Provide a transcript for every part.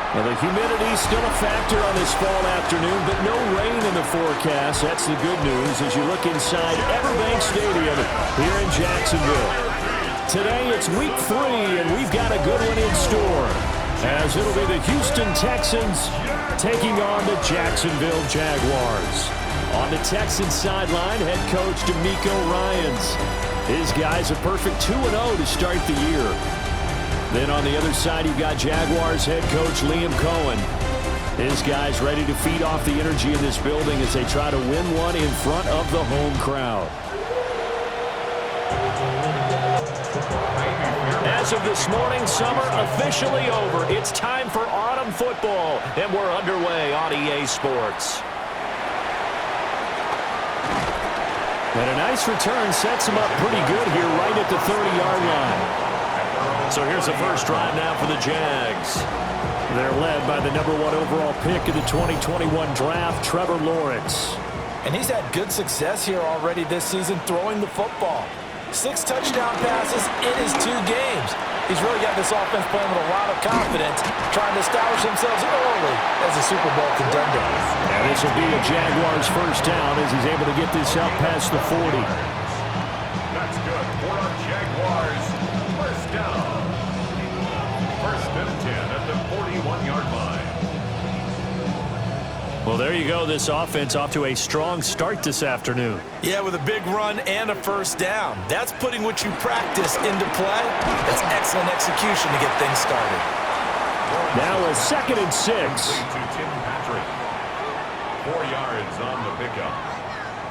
Well, the humidity's still a factor on this fall afternoon, but no rain in the forecast. That's the good news as you look inside Everbank Stadium here in Jacksonville. Today it's week 3, and we've got a good one in store, as it'll be the Houston Texans taking on the Jacksonville Jaguars. On the Texans sideline, head coach DeMeco Ryans. His guys a perfect 2-0 to start the year. Then on the other side, you've got Jaguars head coach Liam Cohen. His guys ready to feed off the energy in this building as they try to win one in front of the home crowd. As of this morning, summer officially over. It's time for autumn football, and we're underway on EA Sports. And a nice return sets them up pretty good here right at the 30-yard line. So here's the first drive now for the Jags. They're led by the #1 overall pick in the 2021 draft, Trevor Lawrence. And he's had good success here already this season throwing the football. 6 touchdown passes in his 2 games. He's really got this offense playing with a lot of confidence, trying to establish themselves early as a Super Bowl contender. And this will be a Jaguars first down as he's able to get this up past the 40. That's good for our Jaguars. First down. First and 10 at the 41-yard line. Well, there you go. This offense off to a strong start this afternoon. Yeah, with a big run and a first down. That's putting what you practice into play. That's excellent execution to get things started. Now a 2nd and 6. To Tim Patrick. 4 yards on the pickup.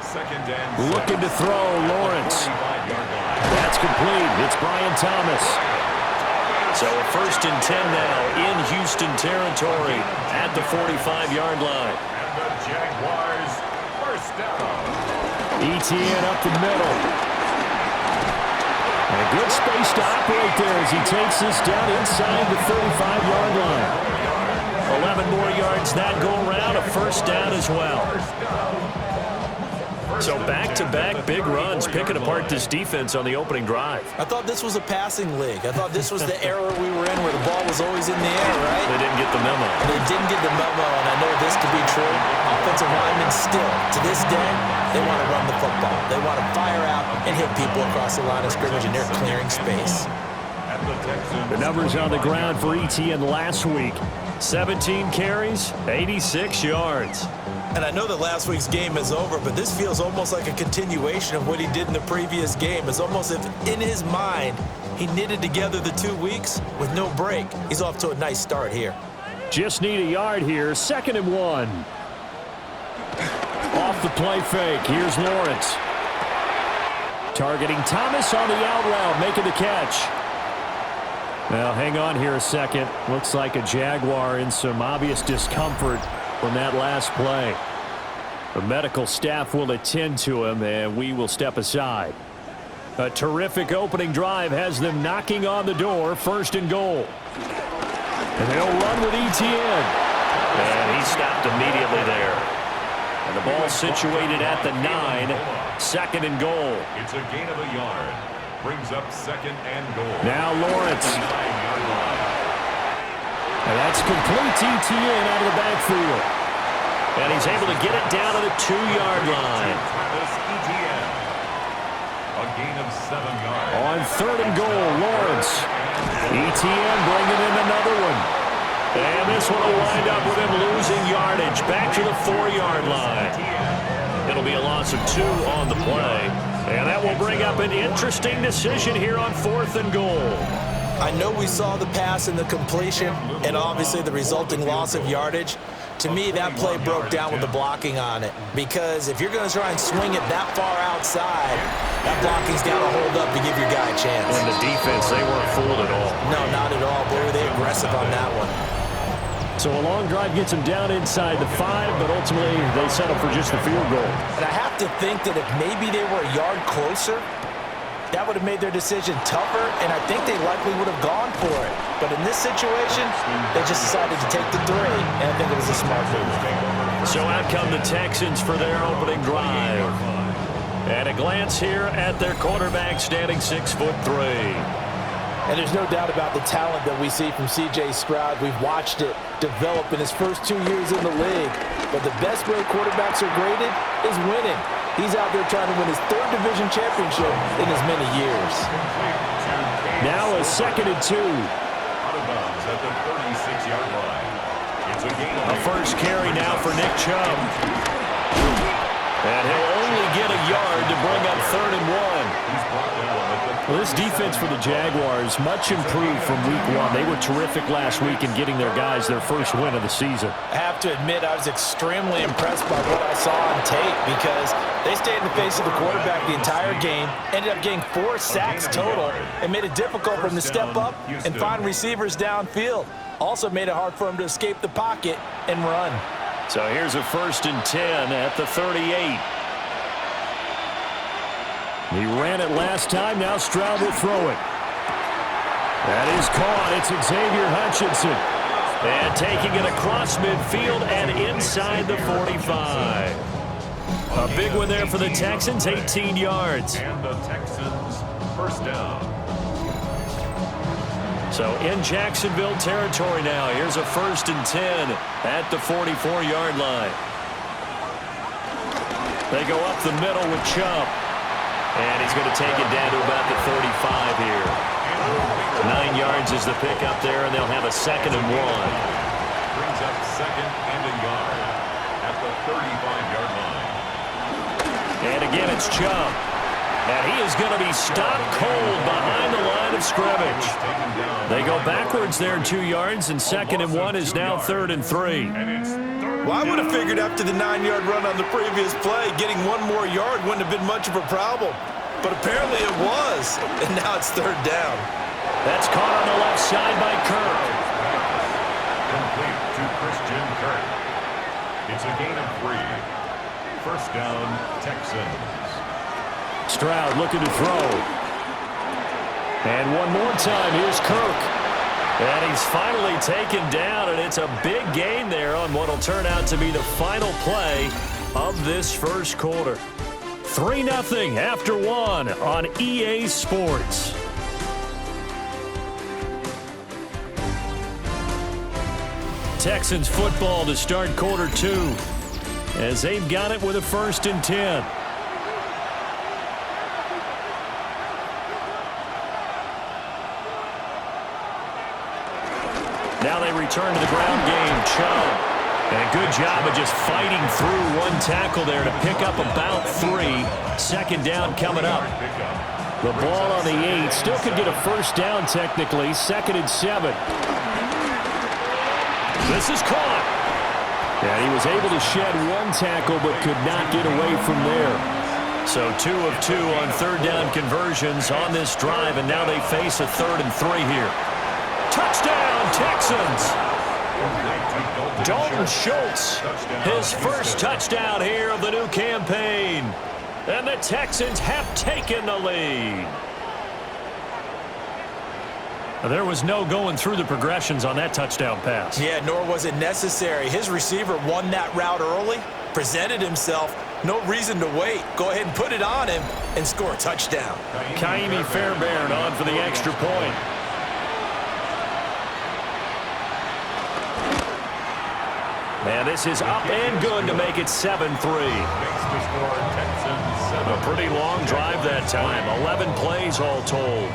2nd and 6. Looking to throw, Lawrence. 45-yard line. That's complete. It's Brian Thomas. So a 1st and 10 now in Houston territory at the 45-yard line. And the Jaguars first down. ETN up the middle. And a good space to operate there as he takes this down inside the 35-yard line. 11 more yards that go around, a first down as well. So back-to-back big runs, picking apart this defense on the opening drive. I thought this was a passing league. I thought this was the era we were in where the ball was always in the air, right? They didn't get the memo. They didn't get the memo, and I know this to be true. Offensive linemen still, to this day, they want to run the football. They want to fire out and hit people across the line of scrimmage, and they're clearing space. The numbers on the ground for ETN last week. 17 carries, 86 yards. And I know that last week's game is over, but this feels almost like a continuation of what he did in the previous game. It's almost as if in his mind, he knitted together the 2 weeks with no break. He's off to a nice start here. Just need a yard here, 2nd and 1. Off the play fake, here's Lawrence. Targeting Thomas on the out route, making the catch. Well, hang on here a second. Looks like a Jaguar in some obvious discomfort from that last play. The medical staff will attend to him, and we will step aside. A terrific opening drive has them knocking on the door, 1st and goal. And they'll run with ETN. And he stopped immediately there. And the ball situated at the 9, 2nd and goal. It's a gain of a yard. Brings up 2nd and goal. Now Lawrence. 9-yard line. And that's complete to ETN out of the backfield. And he's able to get it down to the 2-yard line. A gain of 7 yards. On 3rd and goal, Lawrence. ETN bringing in another one. And this one will wind up with him losing yardage back to the 4-yard line. It'll be a loss of 2 on the play. And that will bring up an interesting decision here on 4th and goal. I know we saw the pass and the completion and obviously the resulting loss of yardage. To me, that play broke down with the blocking on it. Because if you're going to try and swing it that far outside, that blocking's got to hold up to give your guy a chance. And the defense, they weren't fooled at all. No, not at all. Boy, were they aggressive on that one. So a long drive gets them down inside the 5, but ultimately they settle for just the field goal. And I have to think that if maybe they were a yard closer, that would have made their decision tougher, and I think they likely would have gone for it. But in this situation, they just decided to take the 3, and I think it was a smart move. So out come the Texans for their opening drive. And a glance here at their quarterback standing 6'3". And there's no doubt about the talent that we see from C.J. Stroud. We've watched it develop in his first 2 years in the league. But the best way quarterbacks are graded is winning. He's out there trying to win his 3rd division championship in as many years. Now a 2nd and 2. Out of bounds at the 36-yard line. It's a gain. A first carry now for Nick Chubb. And he'll only get a yard to bring up 3rd and 1. He's brought down at the Well, this defense for the Jaguars, much improved from week 1. They were terrific last week in getting their guys their first win of the season. I have to admit, I was extremely impressed by what I saw on tape because they stayed in the face of the quarterback the entire game, ended up getting 4 sacks total, and made it difficult for him to step up and find receivers downfield. Also made it hard for him to escape the pocket and run. So here's a 1st and 10 at the 38. He ran it last time. Now Stroud will throw it. That is caught. It's Xavier Hutchinson. And taking it across midfield and inside the 45. A big one there for the Texans, 18 yards. And the Texans first down. So in Jacksonville territory now. Here's a 1st and 10 at the 44-yard line. They go up the middle with Chubb. And he's going to take it down to about the 35 here. 9 yards is the pickup there, and they'll have a 2nd and 1. Brings up 2nd and a yard at the 35-yard line. And again, it's Chubb. And he is going to be stopped cold behind the line of scrimmage. They go backwards there 2 yards, and 2nd and 1 is now 3rd and 3. Well, I would have figured after the 9-yard run on the previous play, getting 1 more yard wouldn't have been much of a problem. But apparently it was, and now it's 3rd down. That's caught on the left side by Kirk. Complete to Christian Kirk. It's a gain of 3. First down, Texans. Stroud looking to throw. And one more time, here's Kirk. And he's finally taken down, and it's a big gain there on what will turn out to be the final play of this first quarter. 3-0 after 1 on EA Sports. Texans football to start quarter 2 as they've got it with a 1st and 10. Now they return to the ground game. Chubb. And a good job of just fighting through one tackle there to pick up about 3. 2nd down coming up. The ball on the 8. Still could get a 1st down technically. 2nd and 7. This is caught. And he was able to shed 1 tackle but could not get away from there. So 2 of 2 on 3rd down conversions on this drive. And now they face a 3rd and 3 here. Touchdown, Texans! Dalton Schultz, his first touchdown here of the new campaign. And the Texans have taken the lead. There was no going through the progressions on that touchdown pass. Yeah, nor was it necessary. His receiver won that route early, presented himself. No reason to wait. Go ahead and put it on him and score a touchdown. Kaimi Fairbairn on for the extra point. And this is up and good to make it 7-3. A pretty long drive that time. 11 plays all told.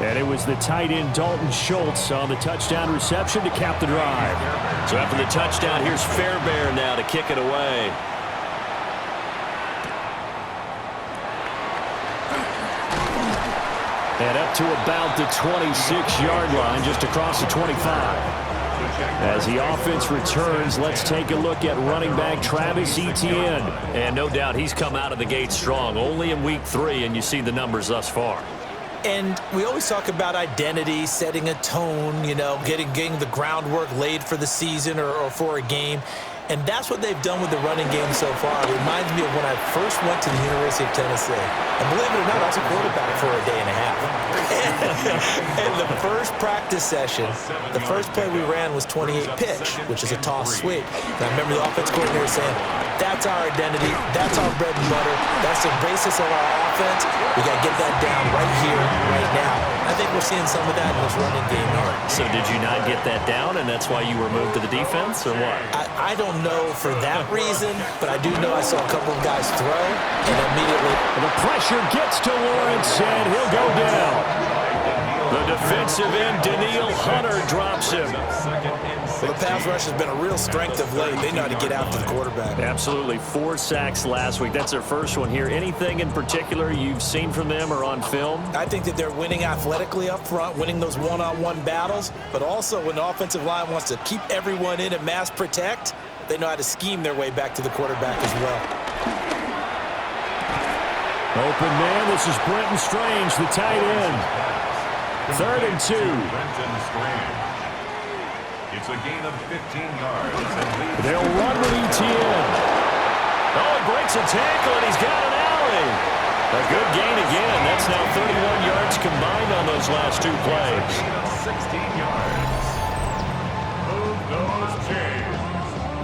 And it was the tight end Dalton Schultz on the touchdown reception to cap the drive. So after the touchdown, here's Fairbairn now to kick it away. And up to about the 26-yard line, just across the 25. As the offense returns, let's take a look at running back Travis Etienne. And no doubt he's come out of the gate strong, only in week 3, and you see the numbers thus far. And we always talk about identity, setting a tone, you know, getting the groundwork laid for the season or for a game. And that's what they've done with the running game so far. It reminds me of when I first went to the University of Tennessee. And believe it or not, I was a quarterback for a day and a half. In the first practice session, the first play we ran was 28 pitch, which is a toss sweep. And I remember the offense coordinator saying, that's our identity, that's our bread and butter, that's the basis of our offense. We got to get that down right here, right now. I think we're seeing some of that in this running game here. So did you not get that down, and that's why you were moved to the defense, or what? I don't know for that reason, but I do know I saw a couple of guys throw, and immediately the pressure gets to Lawrence, and he'll go down. The defensive end, Daniil Hunter, drops him. Well, the pass rush has been a real strength of late. They know how to get after the quarterback. Absolutely. 4 sacks last week. That's their first one here. Anything in particular you've seen from them or on film? I think that they're winning athletically up front, winning those one-on-one battles, but also when the offensive line wants to keep everyone in and mass protect, they know how to scheme their way back to the quarterback as well. Open man, this is Brenton Strange, the tight end. 3rd and 2. It's a gain of 15 yards. They'll run with ETN. Oh, he breaks a tackle, and he's got an alley. A good gain again. That's now 31 yards combined on those last 2 plays. 16 yards. Move those chains.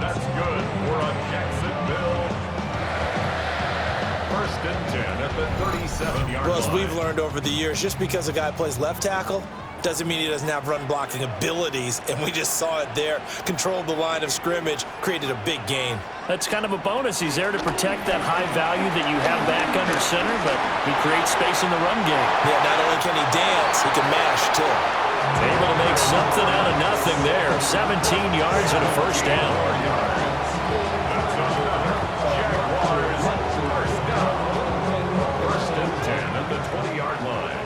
That's good for a Jacksonville. 1st and 10 at the 37-yard line. Well, as we've learned over the years, just because a guy plays left tackle doesn't mean he doesn't have run blocking abilities, and we just saw it there. Controlled the line of scrimmage, created a big gain. That's kind of a bonus. He's there to protect that high value that you have back under center, but he creates space in the run game. Yeah, not only can he dance, he can mash, too. Able to make something out of nothing there. 17 yards and a first down. Jaguars, first down. 1st and 10 at the 20-yard line.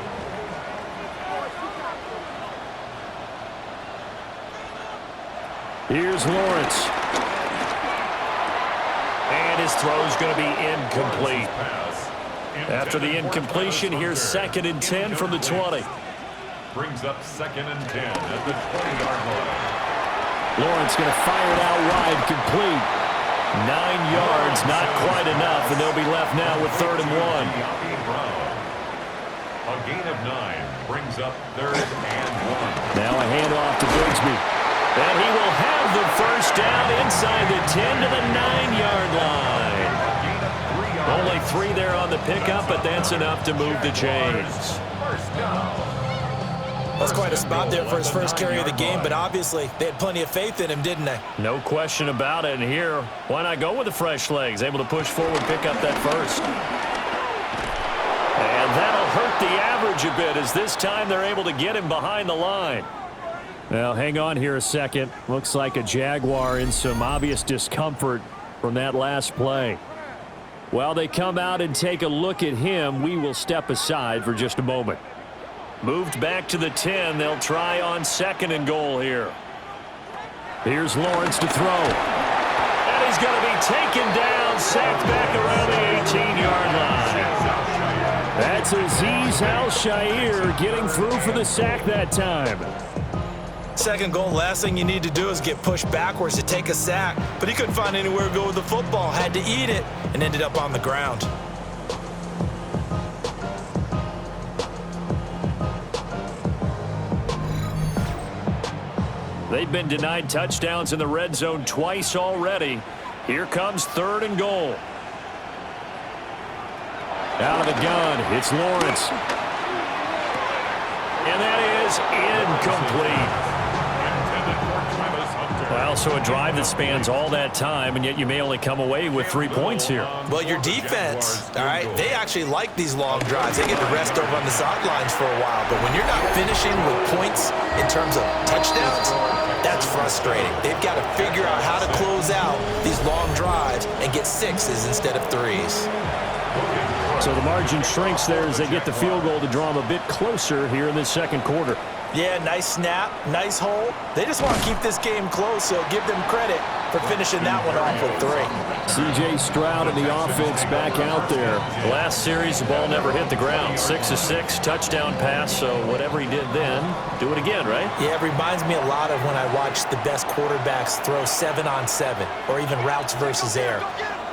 Here's Lawrence. And his throw's going to be incomplete. After the incompletion, here's 2nd and 10 from the 20. Brings up 2nd and 10 at the 20-yard line. Lawrence going to fire it out wide, complete. 9 yards, not quite enough, and they'll be left now with 3rd and 1. A gain of 9 brings up 3rd and 1. Now a handoff to Bigsby. And he will have the first down inside the 10 to the 9-yard line. Only 3 there on the pickup, but that's enough to move the chains. That's quite a spot there for his first carry of the game, but obviously they had plenty of faith in him, didn't they? No question about it. And here, why not go with the fresh legs? Able to push forward, pick up that first. And that'll hurt the average a bit, as this time they're able to get him behind the line. Now, hang on here a second. Looks like a Jaguar in some obvious discomfort from that last play. While they come out and take a look at him, we will step aside for just a moment. Moved back to the 10. They'll try on 2nd and goal here. Here's Lawrence to throw. And he's going to be taken down, sacked back around the 18-yard line. That's Azeez Al-Shaair getting through for the sack that time. 2nd goal, last thing you need to do is get pushed backwards to take a sack. But he couldn't find anywhere to go with the football, had to eat it, and ended up on the ground. They've been denied touchdowns in the red zone twice already. Here comes 3rd and goal. Out of the gun, it's Lawrence. And that is incomplete. Well, so a drive that spans all that time, and yet you may only come away with 3 points here. Well, your defense, all right, they actually like these long drives. They get to rest over on the sidelines for a while. But when you're not finishing with points in terms of touchdowns, that's frustrating. They've got to figure out how to close out these long drives and get 6s instead of 3s. So the margin shrinks there as they get the field goal to draw them a bit closer here in this 2nd quarter. Yeah, nice snap, nice hole. They just want to keep this game close, so give them credit for finishing that one off with 3. C.J. Stroud and the offense back out there. Last series, the ball never hit the ground. 6 of 6, touchdown pass, so whatever he did then, do it again, right? Yeah, it reminds me a lot of when I watched the best quarterbacks throw 7-on-7 or even routes versus air.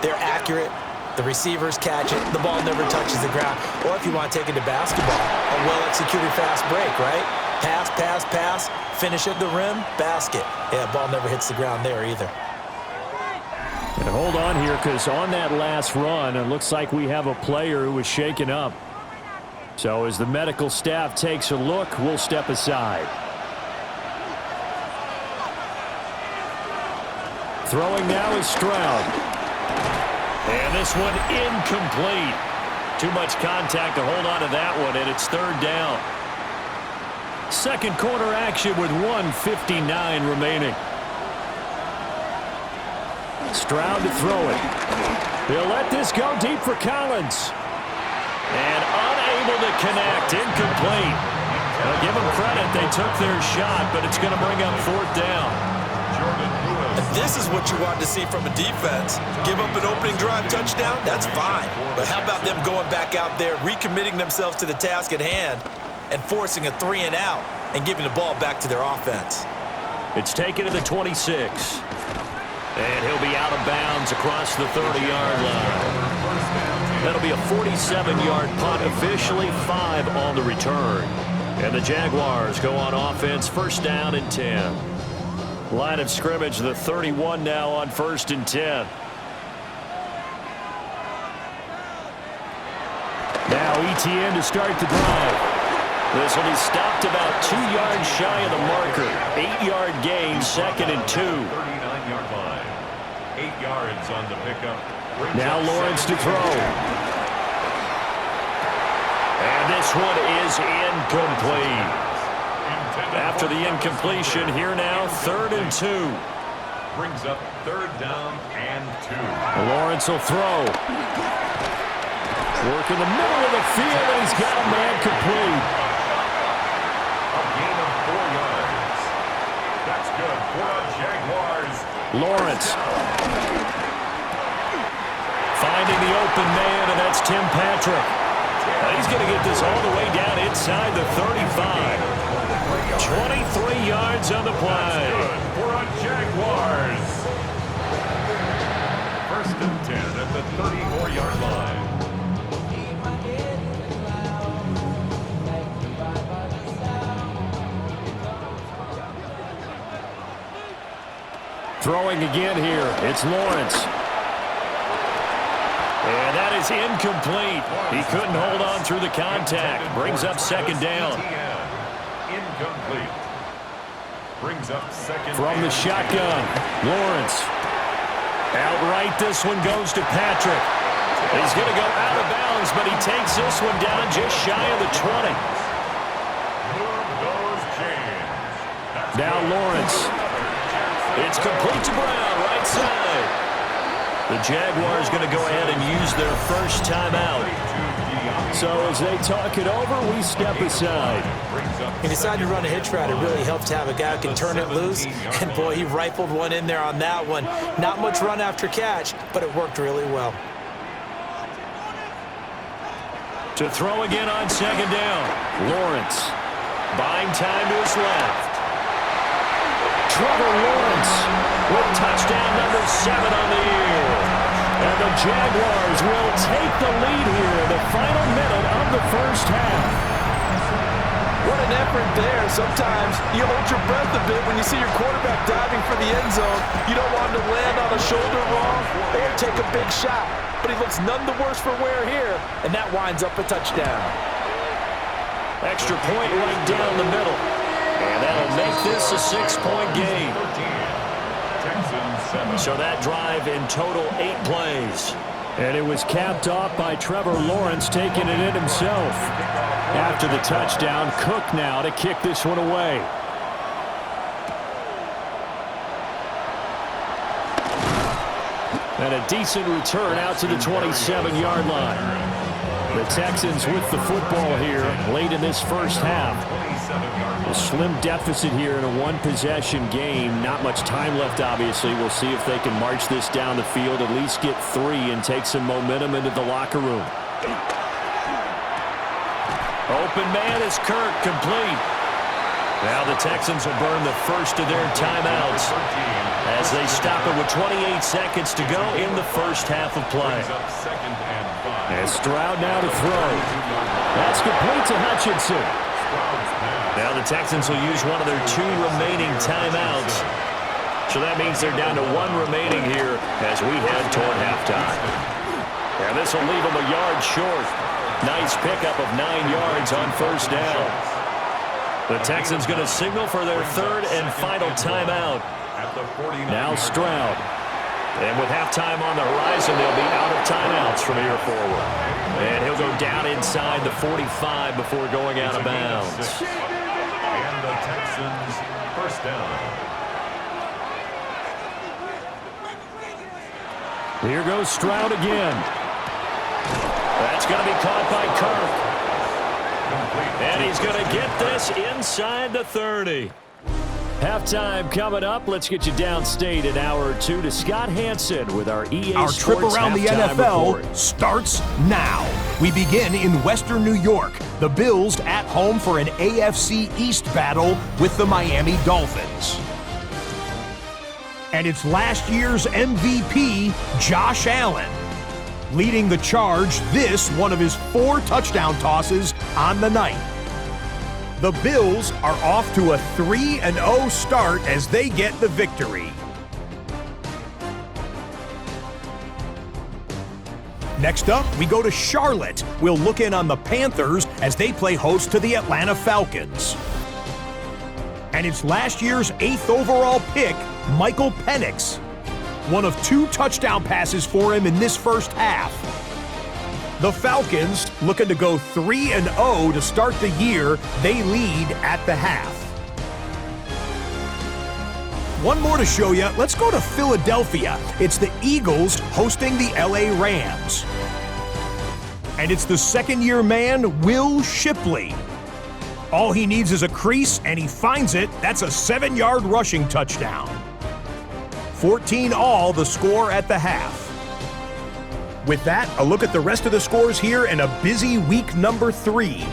They're accurate, The receivers catch it. The ball never touches the ground. Or if you want to take it to basketball, a well-executed fast break, right? Pass, pass, pass, finish at the rim, basket. Yeah, ball never hits the ground there either. And hold on here, because on that last run, it looks like we have a player who was shaken up. So as the medical staff takes a look, we'll step aside. Throwing now is Stroud. And this one incomplete. Too much contact to hold on to that one, and it's third down. Second quarter action with 1:59 remaining. Stroud to throw it. He'll let this go deep for Collins. And unable to connect. Incomplete. Well, give them credit. They took their shot, but it's going to bring up fourth down. And this is what you want to see from a defense. Give up an opening drive touchdown, that's fine. But how about them going back out there, recommitting themselves to the task at hand, and forcing a 3 and out, and giving the ball back to their offense. It's taken to the 26. And he'll be out of bounds across the 30-yard line. That'll be a 47-yard punt, officially 5 on the return. And the Jaguars go on offense, first down and 10. Line of scrimmage, the 31 now on 1st and 10. Now ETN to start the drive. This will be stopped about 2 yards shy of the marker. 8-yard gain, 2nd and 2. 39-yard line. 8 yards on the pickup. Now Lawrence to throw. And this one is incomplete. After the incompletion, here now, 3rd and 2. Brings up 3rd down and 2. Lawrence will throw. Work in the middle of the field, and he's got a man complete. A gain of 4 yards. That's good for the Jaguars. Lawrence. Finding the open man, and that's Tim Patrick. Now he's going to get this all the way down inside the 35. 23 yards on the play. For our Jaguars. 1st and 10 at the 34-yard line. Throwing again here. It's Lawrence. And that is incomplete. He couldn't hold on through the contact. Brings up 2nd down. Incomplete. Brings up 2nd. From the shotgun, Lawrence. Outright, this one goes to Patrick. He's going to go out of bounds, but he takes this one down just shy of the 20. Move those chains. Now Lawrence. It's complete to Brown, right side. The Jaguars going to go ahead and use their first timeout. So as they talk it over, we step aside. He decided to run a hitch route. It really helps to have a guy who can turn it loose. And boy, he rifled one in there on that one. Not much run after catch, but it worked really well. To throw again on 2nd down. Lawrence. Buying time to his left. Trevor Lawrence with touchdown number 7 on the year. And the Jaguars will take the lead here in the final minute of the first half. What an effort there. Sometimes you hold your breath a bit when you see your quarterback diving for the end zone. You don't want him to land on a shoulder wrong or take a big shot. But he looks none the worse for wear here, and that winds up a touchdown. Extra point right down the middle. And that'll make this a 6-point game. So that drive in total 8 plays. And it was capped off by Trevor Lawrence taking it in himself. After the touchdown, Cook now to kick this one away. And a decent return out to the 27-yard line. The Texans with the football here late in this first half. A slim deficit here in a one-possession game. Not much time left, obviously. We'll see if they can march this down the field, at least get 3 and take some momentum into the locker room. Open man is Kirk, complete. Now the Texans will burn the first of their timeouts as they stop it with 28 seconds to go in the first half of play. And Stroud now to throw. That's complete to Hutchinson. Now the Texans will use one of their 2 remaining timeouts. So that means they're down to 1 remaining here as we head toward halftime. And this will leave them a yard short. Nice pickup of 9 yards on first down. The Texans going to signal for their 3rd and final timeout. Now Stroud. And with halftime on the horizon, they'll be out of timeouts from here forward. And he'll go down inside the 45 before going out of bounds. And the Texans first down. Here goes Stroud again. That's going to be caught by Kirk. And he's going to get this inside the 30. Halftime coming up. Let's get you downstate an hour or 2 to Scott Hansen with our EA Our Sports trip around the NFL report. starts now. We begin in Western New York. The Bills at home for an AFC East battle with the Miami Dolphins. And it's last year's MVP, Josh Allen, leading the charge. This one of his 4 touchdown tosses on the night. The Bills are off to a 3-0 start as they get the victory. Next up, we go to Charlotte. We'll look in on the Panthers as they play host to the Atlanta Falcons. And it's last year's 8th overall pick, Michael Penix. One of 2 touchdown passes for him in this first half. The Falcons, looking to go 3-0 to start the year, they lead at the half. One more to show you. Let's go to Philadelphia. It's the Eagles hosting the LA Rams. And it's the second-year man, Will Shipley. All he needs is a crease, and he finds it. That's a 7-yard rushing touchdown. 14-all the score at the half. With that, a look at the rest of the scores here in a busy week number 3.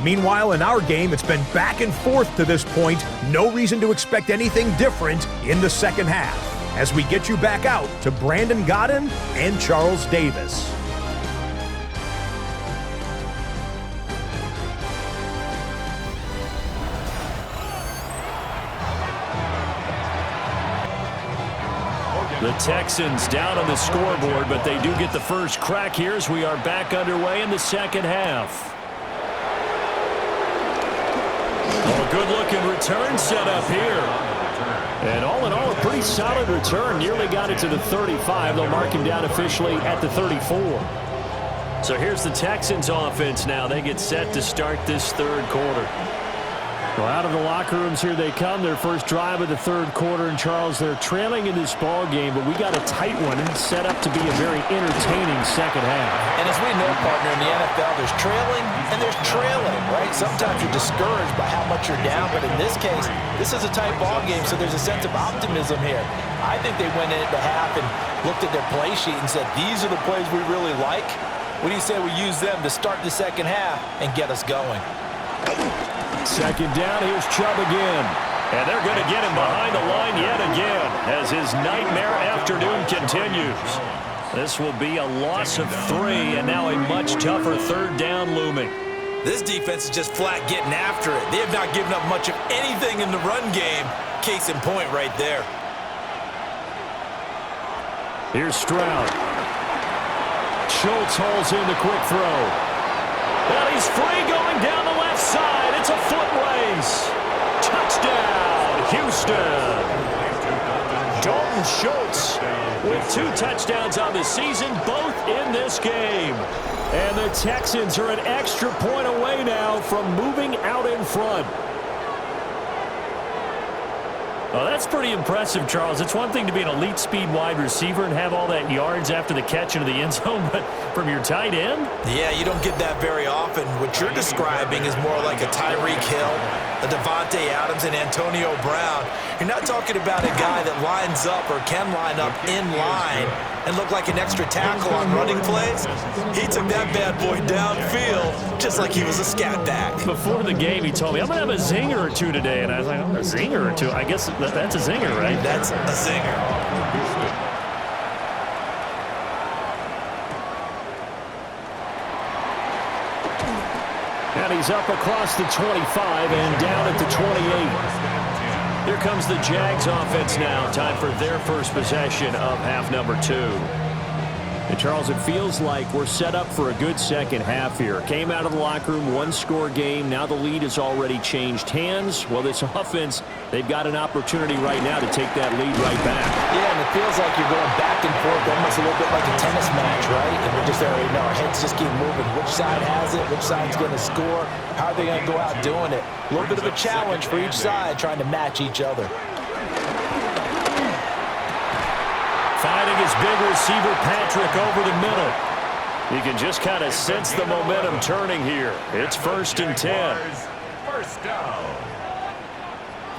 Meanwhile, in our game, it's been back and forth to this point. No reason to expect anything different in the second half as we get you back out to Brandon Godden and Charles Davis. The Texans down on the scoreboard, but they do get the first crack here as we are back underway in the second half. Oh, a good-looking return set up here. And all in all, a pretty solid return. Nearly got it to the 35. They'll mark him down officially at the 34. So here's the Texans offense now. They get set to start this third quarter. Well, out of the locker rooms here they come. Their first drive of the third quarter. And, Charles, they're trailing in this ball game, but we got a tight one and set up to be a very entertaining second half. And as we know, partner, in the NFL, there's trailing and there's trailing, right? Sometimes you're discouraged by how much you're down, but in this case, this is a tight ball game, so there's a sense of optimism here. I think they went into half and looked at their play sheet and said, these are the plays we really like. What do you say we use them to start the second half and get us going? Second down, here's Chubb again. And they're going to get him behind the line yet again as his nightmare afternoon continues. This will be a loss of 3 and now a much tougher third down looming. This defense is just flat getting after it. They have not given up much of anything in the run game. Case in point right there. Here's Stroud. Schultz holds in the quick throw. And he's free going down the left side. It's a foot race. Touchdown, Houston. Dalton Schultz with 2 touchdowns on the season, both in this game. And the Texans are an extra point away now from moving out in front. Well, that's pretty impressive, Charles. It's one thing to be an elite speed wide receiver and have all that yards after the catch into the end zone, but from your tight end? Yeah, you don't get that very often. What you're describing is more like a Tyreek Hill, a Devontae Adams, and Antonio Brown. You're not talking about a guy that lines up or can line up in line and look like an extra tackle on running plays, he took that bad boy downfield just like he was a scat back. Before the game, he told me, I'm going to have a zinger or two today. And I was like, oh, a zinger or two? I guess that's a zinger, right? That's a zinger. And he's up across the 25 and down at the 28. Here comes the Jags offense now. Time for their first possession of half number 2. And Charles, it feels like we're set up for a good second half here. Came out of the locker room, one-score game. Now the lead has already changed hands. Well, this offense, they've got an opportunity right now to take that lead right back. Yeah, and it feels like you're going back and forth almost a little bit like a tennis match, right? And we just already know our heads just keep moving. Which side has it? Which side's going to score? How are they going to go out doing it? A little bit of a challenge for each side trying to match each other. Finding his big receiver, Patrick, over the middle. You can just kind of sense the momentum turning here. It's 1st and 10. First down.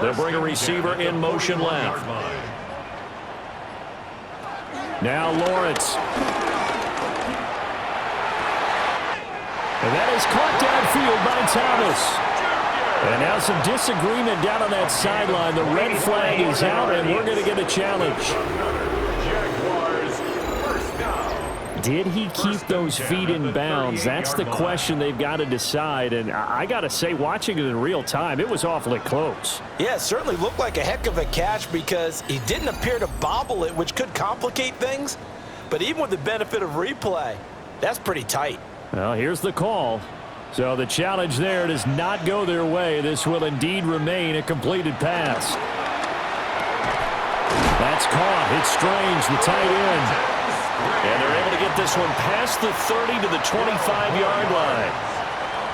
They'll bring a receiver in motion left. Now Lawrence. And that is caught downfield by Thomas. And now some disagreement down on that sideline. The red flag is out, and we're going to get a challenge. Did he keep those feet in bounds? That's the question they've got to decide. And I got to say, watching it in real time, it was awfully close. Yeah, it certainly looked like a heck of a catch because he didn't appear to bobble it, which could complicate things. But even with the benefit of replay, that's pretty tight. Well, here's the call. So the challenge there does not go their way. This will indeed remain a completed pass. That's caught. It's Strange, the tight end. And they're able to get this one past the 30 to the 25-yard line.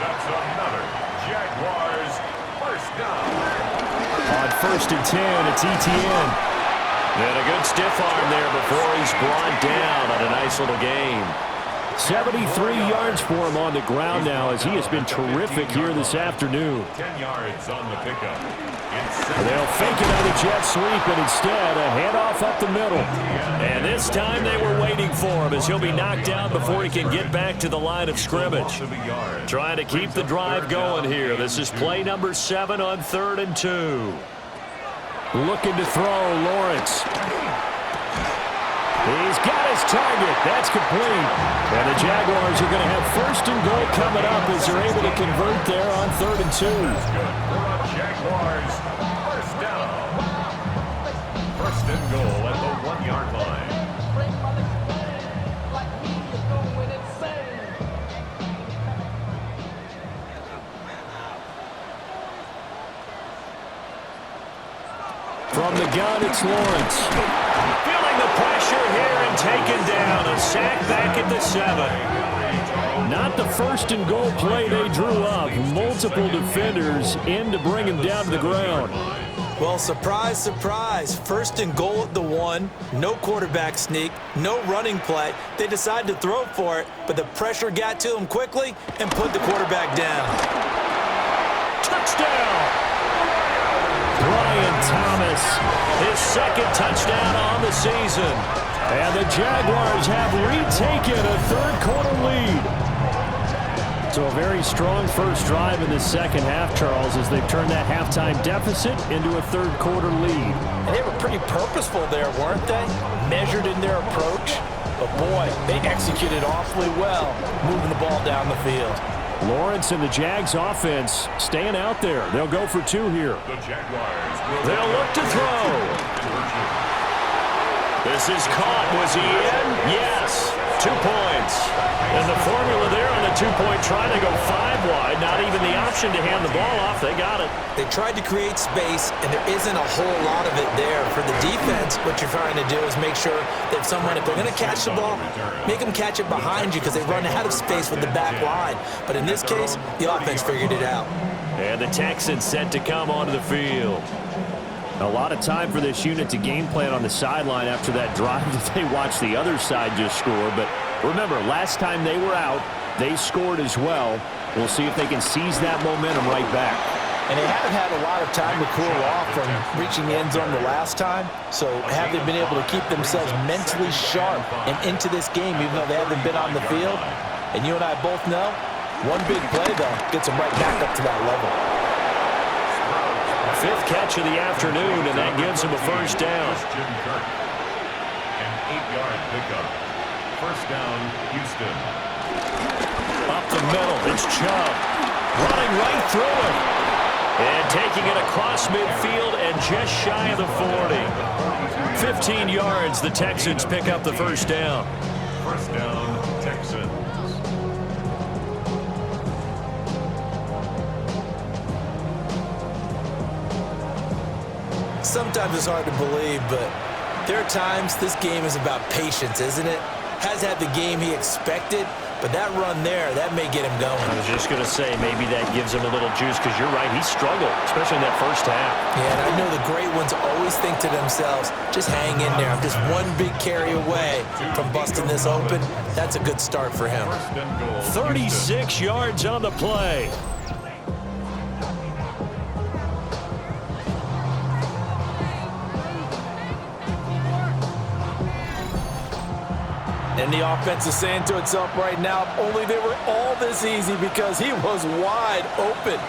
That's another Jaguars first down. On 1st and 10, it's ETN. And a good stiff arm there before he's brought down on a nice little gain. 73 yards for him on the ground now as he has been terrific here this afternoon. 10 yards on the pickup. They'll fake it on the jet sweep, and instead a handoff up the middle. And this time they were waiting for him as he'll be knocked down before he can get back to the line of scrimmage. Trying to keep the drive going here. This is play number 7 on 3rd and 2. Looking to throw, Lawrence. He's got his target. That's complete. And the Jaguars are going to have 1st and goal coming up as they're able to convert there on 3rd and 2. Jaguars first down. 1st and goal at the 1-yard line. From the gun, it's Lawrence. Feeling the pressure here and taken down. A sack back at the 7. Not the 1st and goal play they drew up. Multiple defenders in to bring him down to the ground. Well, surprise, surprise. 1st and goal at the 1. No quarterback sneak. No running play. They decided to throw for it, but the pressure got to him quickly and put the quarterback down. Touchdown! Brian Thomas, his 2nd touchdown on the season. And the Jaguars have retaken a 3rd quarter lead. So a very strong first drive in the second half, Charles, as they've turned that halftime deficit into a 3rd quarter lead. And they were pretty purposeful there, weren't they? Measured in their approach. But boy, they executed awfully well, moving the ball down the field. Lawrence and the Jags offense staying out there. They'll go for 2 here. The Jaguars will They'll look to throw. This is caught. Was he in? Yes. 2 points. And the formula there on the 2-point try to go 5 wide. Not even the option to hand the ball off. They got it. They tried to create space, and there isn't a whole lot of it there. For the defense, what you're trying to do is make sure that someone, if they're going to catch the ball, make them catch it behind you because they run out of space with the back line. But in this case, the offense figured it out. And the Texans set to come onto the field. A lot of time for this unit to game plan on the sideline after that drive that they watched the other side just score. But remember, last time they were out, they scored as well. We'll see if they can seize that momentum right back. And they haven't had a lot of time to cool off from reaching the end zone the last time. So have they been able to keep themselves mentally sharp and into this game, even though they haven't been on the field? And you and I both know, one big play, though, gets them right back up to that level. Fifth catch of the afternoon, and that gives him a first down. An 8-yard pickup. First down, Houston. Up the middle, it's Chubb. Running right through it. And taking it across midfield and just shy of the 40. 15 yards, the Texans pick up the first down. First down, Texans. Sometimes it's hard to believe, but there are times this game is about patience, isn't it? Has had the game he expected, but that run there, that may get him going. I was just going to say, maybe that gives him a little juice, because you're right, he struggled, especially in that first half. Yeah, and I know the great ones always think to themselves, just hang in there. I'm just one big carry away from busting this open. That's a good start for him. 36 yards on the play. And the offense is saying to itself right now, if only they were all this easy, because he was wide open.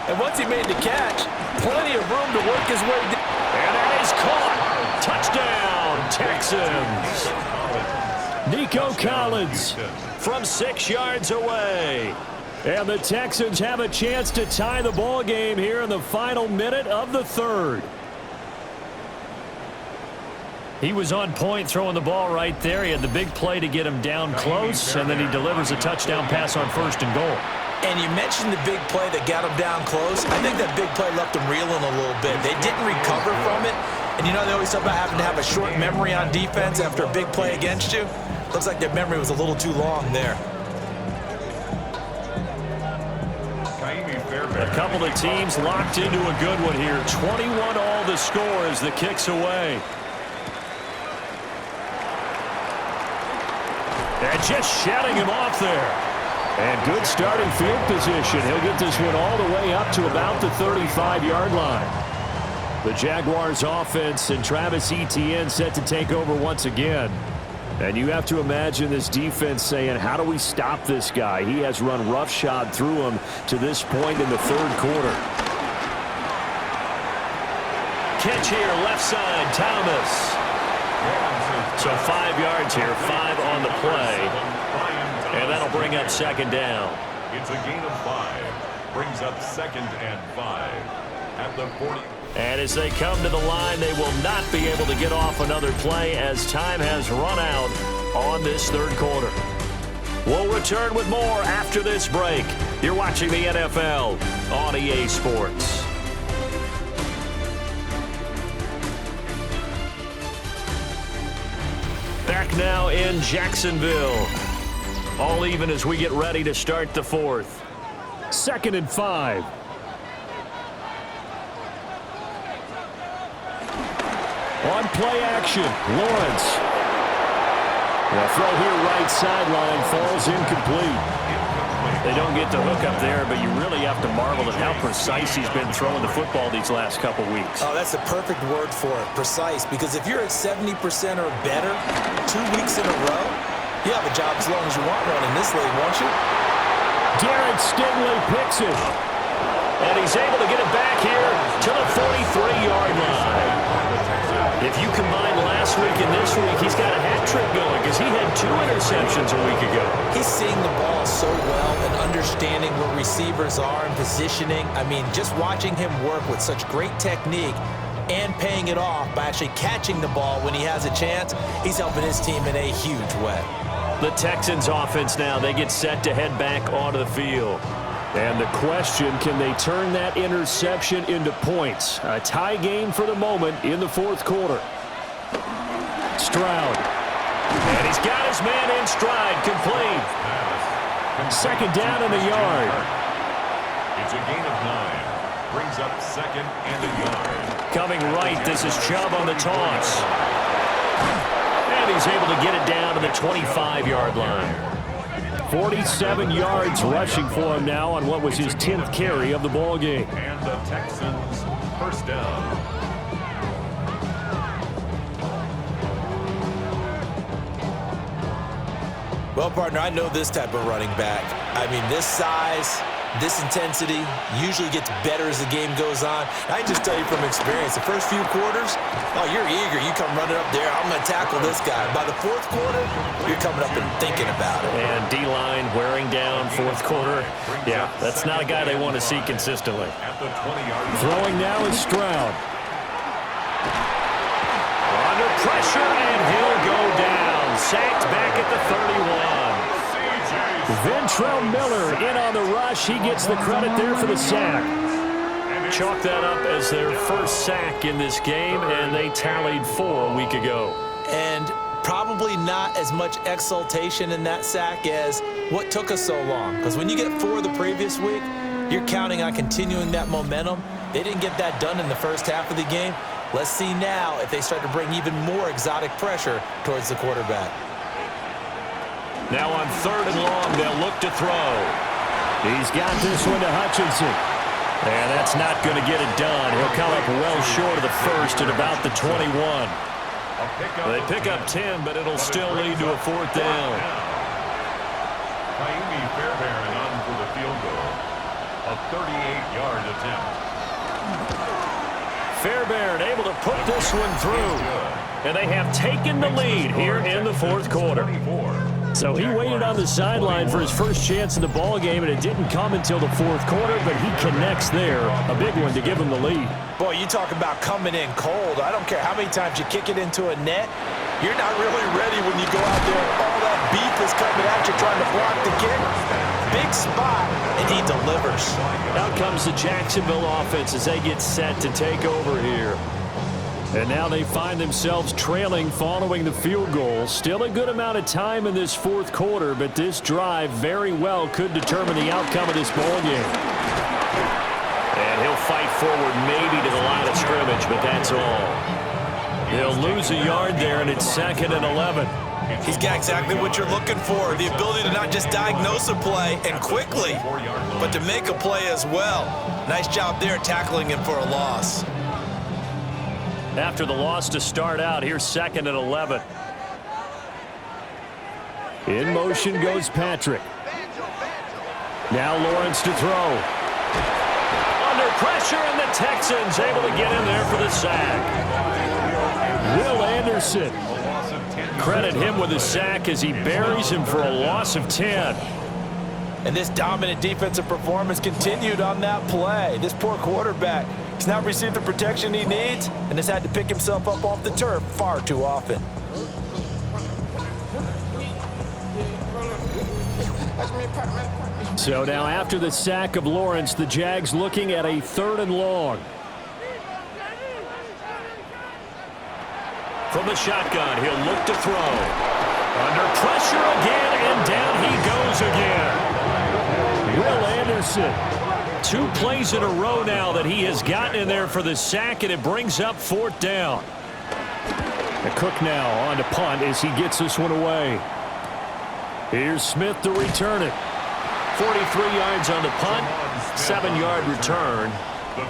And once he made the catch, plenty of room to work his way down. And that is caught. Touchdown, Texans. Nico Collins from 6 yards away. And the Texans have a chance to tie the ball game here in the final minute of the third. He was on point throwing the ball right there. He had the big play to get him down close, and then he delivers a touchdown pass on 1st and goal. And you mentioned the big play that got him down close. I think that big play left him reeling a little bit. They didn't recover from it. And you know, they always talk about having to have a short memory on defense after a big play against you. Looks like their memory was a little too long there. A couple of teams locked into a good one here. 21 all the score as the kick's away. And just shutting him off there. And good starting field position. He'll get this one all the way up to about the 35-yard line. The Jaguars offense and Travis Etienne set to take over once again. And you have to imagine this defense saying, how do we stop this guy? He has run roughshod through him to this point in the third quarter. Catch here, left side, Thomas. So 5 yards here, 5 on the play. And that'll bring up second down. It's a gain of 5. Brings up 2nd and 5 at the 40. And as they come to the line, they will not be able to get off another play as time has run out on this third quarter. We'll return with more after this break. You're watching the NFL on EA Sports. Back now in Jacksonville. All even as we get ready to start the fourth. 2nd and 5. On play action, Lawrence. The throw here right sideline falls incomplete. They don't get the hook up there, but you really have to marvel at how precise he's been throwing the football these last couple weeks. Oh, that's the perfect word for it, precise, because if you're at 70% or better 2 weeks in a row, you have a job as long as you want one in this league, won't you? Derek Stingley picks it. And he's able to get it back here to the 43-yard line. If you combine last week and this week, he's got a hat trick going because he had 2 interceptions a week ago. He's seeing the ball so well and understanding where receivers are and positioning. I mean, just watching him work with such great technique and paying it off by actually catching the ball when he has a chance, he's helping his team in a huge way. The Texans offense now, they get set to head back onto the field. And the question, can they turn that interception into points? A tie game for the moment in the fourth quarter. Stroud. And he's got his man in stride, complete. 2nd down in the yard. It's a gain of 9. Brings up 2nd and a yard. Coming right, this is Chubb on the toss. And he's able to get it down to the 25-yard line. 47 yards rushing for him now on what was his 10th carry of the ball game. And the Texans first down. Well, partner, I know this type of running back. I mean, this size, this intensity usually gets better as the game goes on. I can just tell you from experience, the first few quarters, oh, you're eager. You come running up there, I'm going to tackle this guy. By the fourth quarter, you're coming up and thinking about it. And D-line wearing down fourth quarter. Yeah, that's not a guy they want to see consistently. Throwing now is Stroud. Under pressure, and he'll go down. Sacked back at the 31. Ventrell Miller in on the rush. He gets the credit there for the sack. Chalk that up as their first sack in this game, and they tallied 4 a week ago. And probably not as much exultation in that sack as what took us so long. Because when you get 4 the previous week, you're counting on continuing that momentum. They didn't get that done in the first half of the game. Let's see now if they start to bring even more exotic pressure towards the quarterback. Now on 3rd and long, they'll look to throw. He's got this one to Hutchinson. And that's not going to get it done. He'll come up well short of the first at about the 21. They pick up 10, but it'll still lead to a 4th down. Fairbairn on for the field goal. A 38-yard attempt. Fairbairn able to put this one through. And they have taken the lead here in the 4th quarter. So he waited on the sideline for his first chance in the ball game, and it didn't come until the 4th quarter, but he connects there. A big one to give him the lead. Boy, you talk about coming in cold. I don't care how many times you kick it into a net. You're not really ready when you go out there and all that beef is coming at you trying to block the kick. Big spot, and he delivers. Out comes the Jacksonville offense as they get set to take over here. And now they find themselves trailing following the field goal. Still a good amount of time in this 4th quarter, but this drive very well could determine the outcome of this ball game. And he'll fight forward maybe to the line of scrimmage, but that's all. He'll lose a yard there, and it's 2nd and 11. He's got exactly what you're looking for, the ability to not just diagnose a play and quickly, but to make a play as well. Nice job there tackling him for a loss. After the loss to start out, here's 2nd and 11. In motion goes Patrick. Now Lawrence to throw. Under pressure, and the Texans able to get in there for the sack. Will Anderson. Credit him with a sack as he buries him for a loss of 10. And this dominant defensive performance continued on that play. This poor quarterback has not received the protection he needs and has had to pick himself up off the turf far too often. So now after the sack of Lawrence, the Jags looking at a 3rd and long. From the shotgun, he'll look to throw. Under pressure again, and down he goes again. Will Anderson. 2 plays in a row now that he has gotten in there for the sack, and it brings up 4th down. And Cook now on to punt as he gets this one away. Here's Smith to return it. 43 yards on the punt, 7-yard return.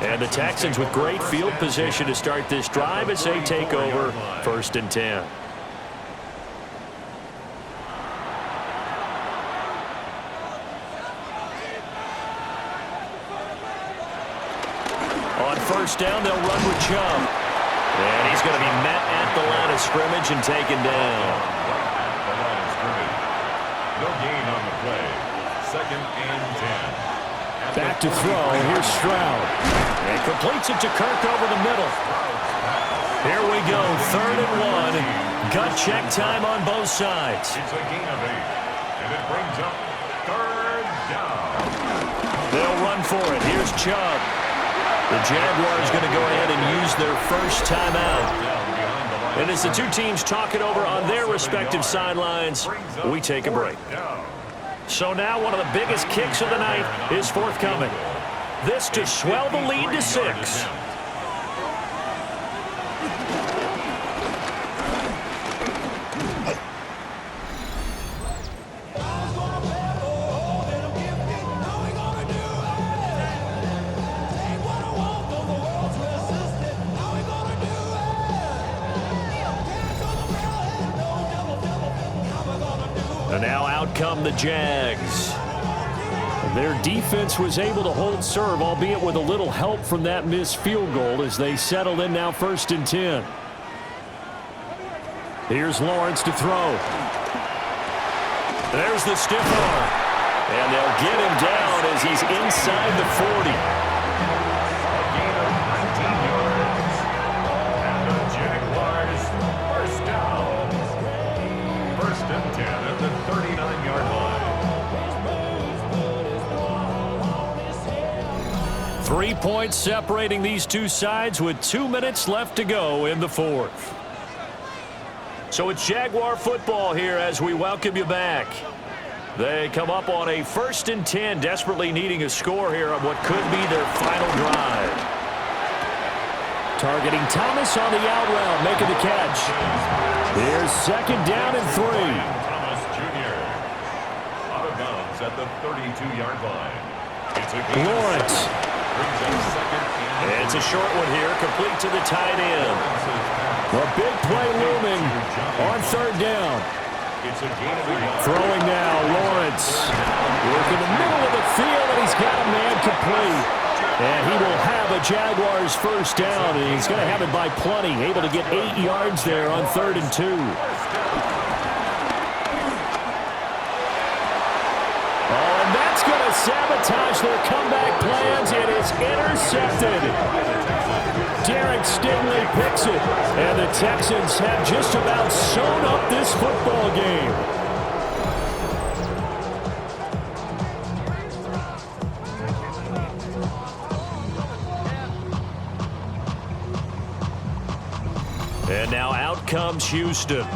And the Texans with great field position to start this drive as they take over 1st and 10. On 1st down, they'll run with Chubb. And he's going to be met at the line of scrimmage and taken down. No gain on the play. 2nd and 10. Back to throw. Here's Stroud. And completes it to Kirk over the middle. Here we go. 3rd and 1. Gut check time on both sides. It's a gain of 8. And it brings up 3rd down. They'll run for it. Here's Chubb. The Jaguars going to go ahead and use their first timeout. And as the 2 teams talk it over on their respective sidelines, we take a break. So now one of the biggest kicks of the night is forthcoming. This to swell the lead to 6. And now out come the Jags. Their defense was able to hold serve, albeit with a little help from that missed field goal as they settle in now 1st and 10. Here's Lawrence to throw. There's the stiff arm. And they'll get him down as he's inside the 40. A gain of 19 yards. And the Jaguars first down. 1st and 10 at the 39-yard line. 3 points separating these two sides with 2 minutes left to go in the 4th. So it's Jaguar football here as we welcome you back. They come up on a 1st and 10, desperately needing a score here on what could be their final drive. Targeting Thomas on the out route, making the catch. Here's 2nd down and 3. Thomas Jr. out of bounds at the 32-yard line. It's a gain. Lawrence. Brings up 2nd and It's a short one here, complete to the tight end. A big play looming on 3rd down. It's a gain of a yard. Throwing now, Lawrence. Work in the middle of the field, and he's got a man complete. And he will have a Jaguars 1st down, and he's going to have it by plenty. Able to get 8 yards there on 3rd and 2. Oh, and that's going to sabotage their comeback plans. It is intercepted. Derek Stingley picks it, and the Texans have just about sewn up this football game. And now out comes Houston.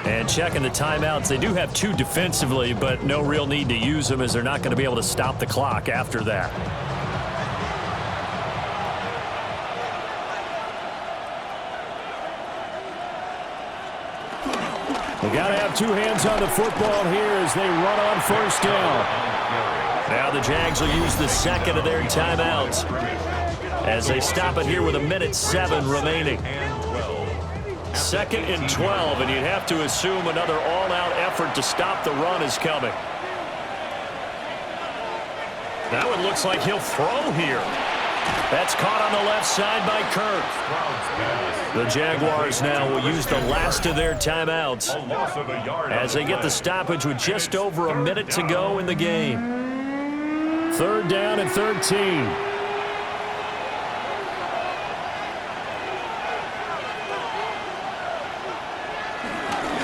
And checking the timeouts, they do have 2 defensively, but no real need to use them as they're not going to be able to stop the clock after that. They got to have 2 hands on the football here as they run on 1st down. Now the Jags will use the 2nd of their timeouts as they stop it here with 1:07 remaining. 2nd and 12, and you'd have to assume another all-out effort to stop the run is coming. Now it looks like he'll throw here. That's caught on the left side by Kirk. The Jaguars now will use the last of their timeouts as they get the stoppage with just over a minute to go in the game. 3rd down and 13.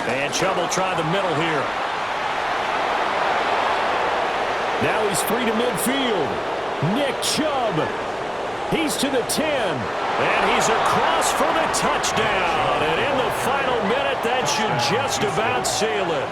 And Chubb will try the middle here. Now he's free to midfield. Nick Chubb. He's to the 10. And he's across for the touchdown. And in the final minute, that should just about seal it.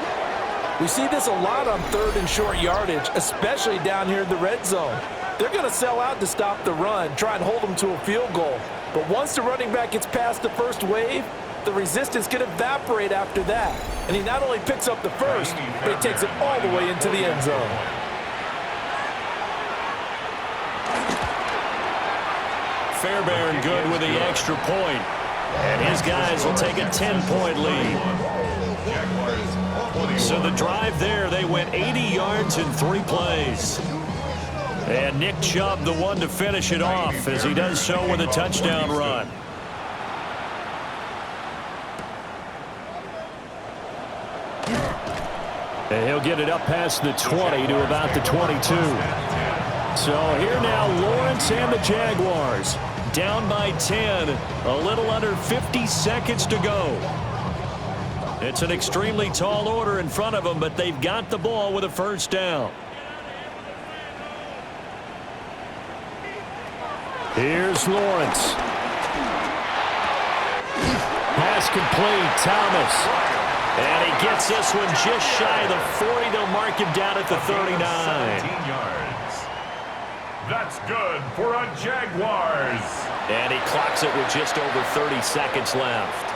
We see this a lot on 3rd and short yardage, especially down here in the red zone. They're going to sell out to stop the run, try and hold them to a field goal. But once the running back gets past the first wave, the resistance can evaporate after that. And he not only picks up the first, but he takes it all the way into the end zone. Fairbairn good with the extra point. And his guys will take a 10-point lead. So the drive there, they went 80 yards in 3 plays. And Nick Chubb, the one to finish it off, as he does so with a touchdown run. And he'll get it up past the 20 to about the 22. So here now, Lawrence and the Jaguars down by 10, a little under 50 seconds to go. It's an extremely tall order in front of them, but they've got the ball with a 1st down. Here's Lawrence. Pass complete, Thomas. And he gets this one just shy of the 40. They'll mark him down at the 39. 17 yards. That's good for a Jaguars. And he clocks it with just over 30 seconds left.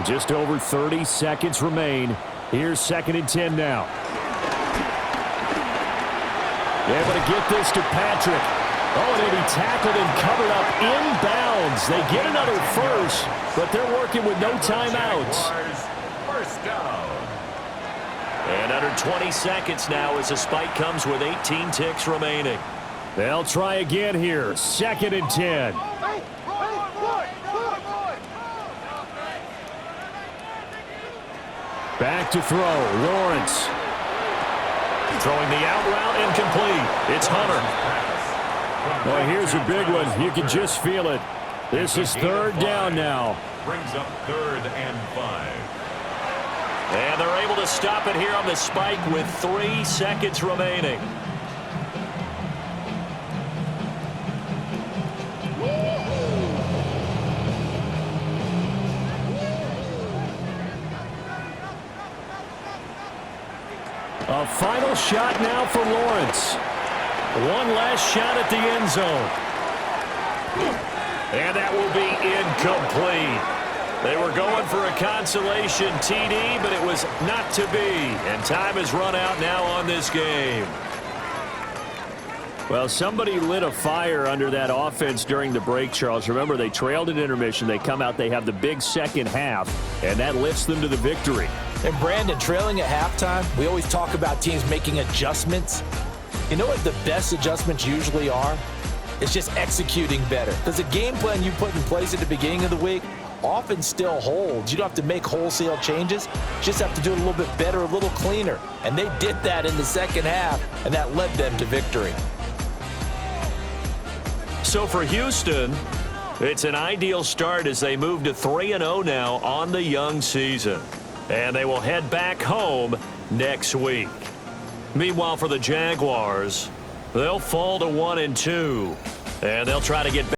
Just over 30 seconds remain. Here's 2nd and 10 now. Able to get this to Patrick. Oh, and he'll be tackled and covered up inbounds. They get another 1st, but they're working with no timeouts. First down. And under 20 seconds now as the spike comes with 18 ticks remaining. They'll try again here. 2nd and 10. Back to throw. Lawrence. Throwing the out route incomplete. It's Hunter. Well, here's a big one. You can just feel it. This is 3rd down now. Brings up 3rd and 5. And they're able to stop it here on the spike with 3 seconds remaining. A final shot now for Lawrence. One last shot at the end zone. And that will be incomplete. They were going for a consolation TD, but it was not to be. And time has run out now on this game. Well, somebody lit a fire under that offense during the break, Charles. Remember, they trailed at intermission. They come out, they have the big second half, and that lifts them to the victory. And Brandon, trailing at halftime, we always talk about teams making adjustments. You know what the best adjustments usually are? It's just executing better. Because the game plan you put in place at the beginning of the week often still holds. You don't have to make wholesale changes. You just have to do it a little bit better, a little cleaner. And they did that in the second half, and that led them to victory. So for Houston, it's an ideal start as they move to 3-0 now on the young season. And they will head back home next week. Meanwhile, for the Jaguars, they'll fall to 1-2, and they'll try to get back.